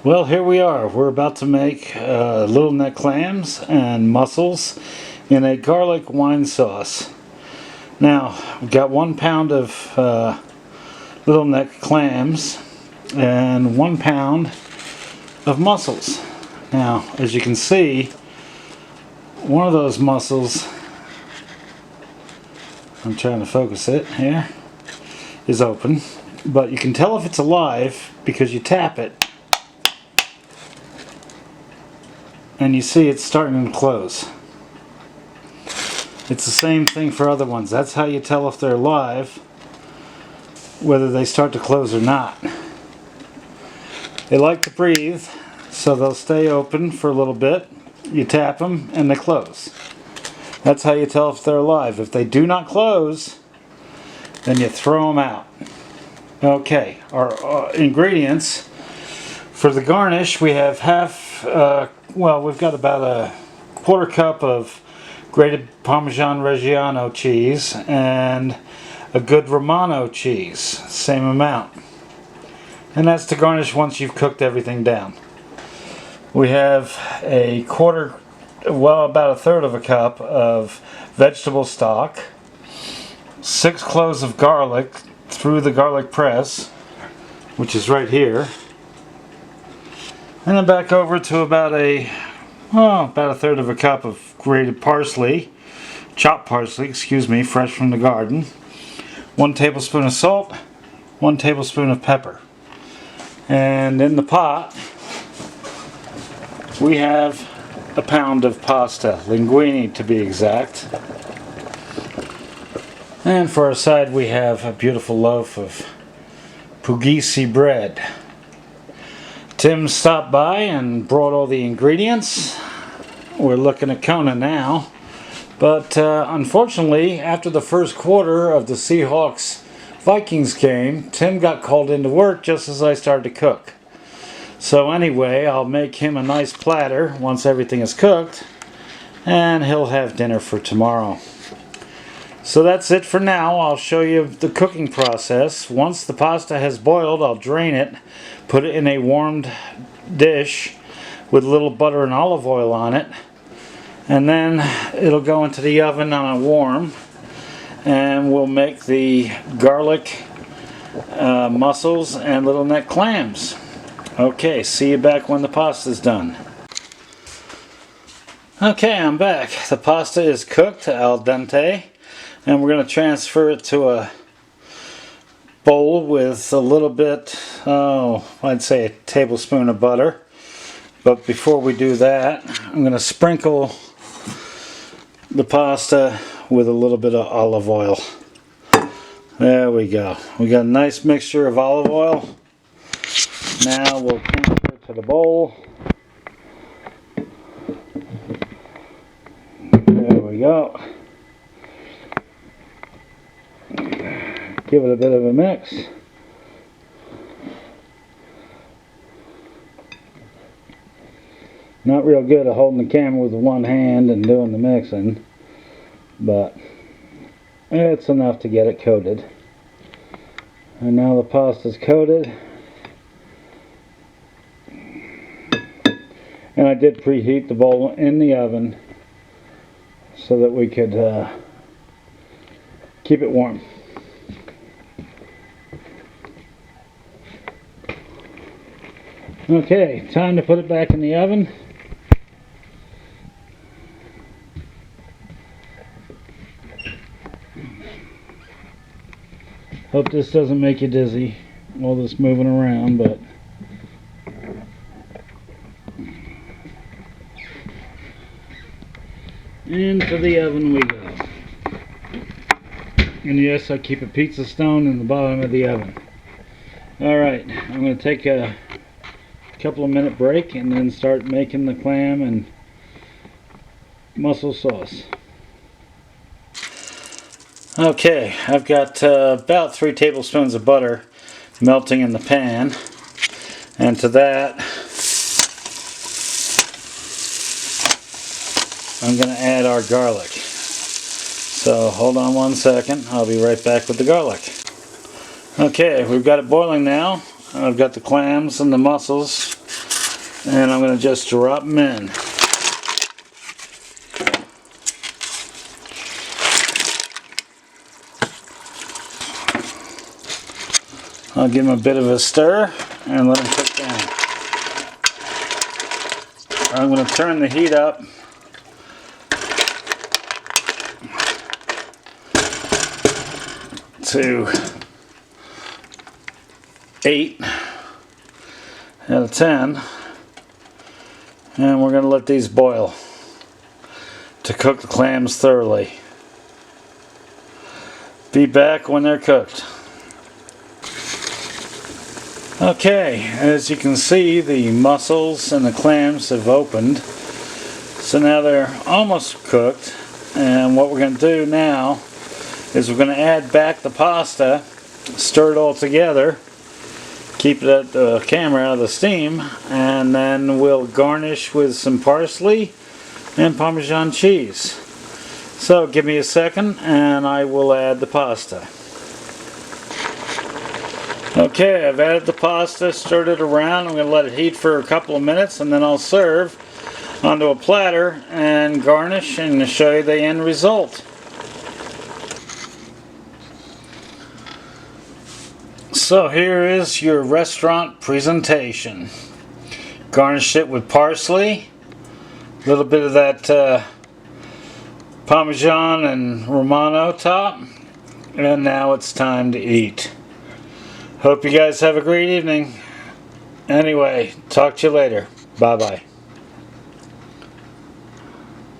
Well, here we are. We're about to make little neck clams and mussels in a garlic wine sauce. Now, we've got 1 pound of little neck clams and 1 pound of mussels. Now, as you can see, one of those mussels, I'm trying to focus it here, is open. But you can tell if it's alive because you tap it and you see it's starting to close. It's the same thing for other ones. That's how you tell if they're alive, whether they start to close or not. They like to breathe, so they'll stay open for a little bit. You tap them and they close. That's how you tell if they're alive. If they do not close, then you throw them out. Okay, our ingredients for the garnish, we have we've got about a 1/4 cup of grated Parmesan Reggiano cheese and a good Romano cheese, same amount. And that's to garnish once you've cooked everything down. We have about 1/3 of a cup of vegetable stock, 6 cloves of garlic through the garlic press, which is right here, and then back over to about 1/3 of a cup of grated parsley, chopped parsley, fresh from the garden, 1 tablespoon of salt, 1 tablespoon of pepper. And in the pot we have a pound of pasta, linguine to be exact. And for our side we have a beautiful loaf of puglisi bread. Tim stopped by and brought all the ingredients. We're looking at Kona now. But unfortunately, after the first quarter of the Seahawks-Vikings game, Tim got called into work just as I started to cook. So anyway, I'll make him a nice platter once everything is cooked, and he'll have dinner for tomorrow. So that's it for now. I'll show you the cooking process. Once the pasta has boiled, I'll drain it, put it in a warmed dish with a little butter and olive oil on it, and then it'll go into the oven on a warm, and we'll make the garlic mussels and little neck clams. Okay, see you back when the pasta's done. Okay, I'm back. The pasta is cooked al dente, and we're going to transfer it to a bowl with a little bit, I'd say a tablespoon of butter. But before we do that, I'm going to sprinkle the pasta with a little bit of olive oil. There we go. We got a nice mixture of olive oil. Now we'll transfer it to the bowl. There we go. Give it a bit of a mix. Not real good at holding the camera with one hand and doing the mixing, but it's enough to get it coated. And now the pasta's coated. And I did preheat the bowl in the oven so that we could keep it warm. Okay, time to put it back in the oven. Hope this doesn't make you dizzy, all this moving around, but into the oven we go. And yes, I keep a pizza stone in the bottom of the oven. Alright, I'm going to take a couple of minute break and then start making the clam and mussel sauce. Okay, I've got about 3 tablespoons of butter melting in the pan, and to that I'm going to add our garlic. So hold on 1 second, I'll be right back with the garlic. Okay, we've got it boiling now. I've got the clams and the mussels And I'm going to just drop them in. I'll give them a bit of a stir and let them cook down. I'm going to turn the heat up to 8 out of 10, and we're going to let these boil to cook the clams thoroughly. Be back when they're cooked. Okay, as you can see, the mussels and the clams have opened, so now they're almost cooked. And what we're going to do now is we're going to add back the pasta, stir it all together, keep the camera out of the steam, and then we'll garnish with some parsley and Parmesan cheese. So give me a second and I will add the pasta. Okay, I've added the pasta, stirred it around. I'm going to let it heat for a couple of minutes and then I'll serve onto a platter and garnish and show you the end result. So here is your restaurant presentation. Garnish it with parsley, a little bit of that Parmesan and Romano top, and now it's time to eat. Hope you guys have a great evening. Anyway, talk to you later. Bye bye.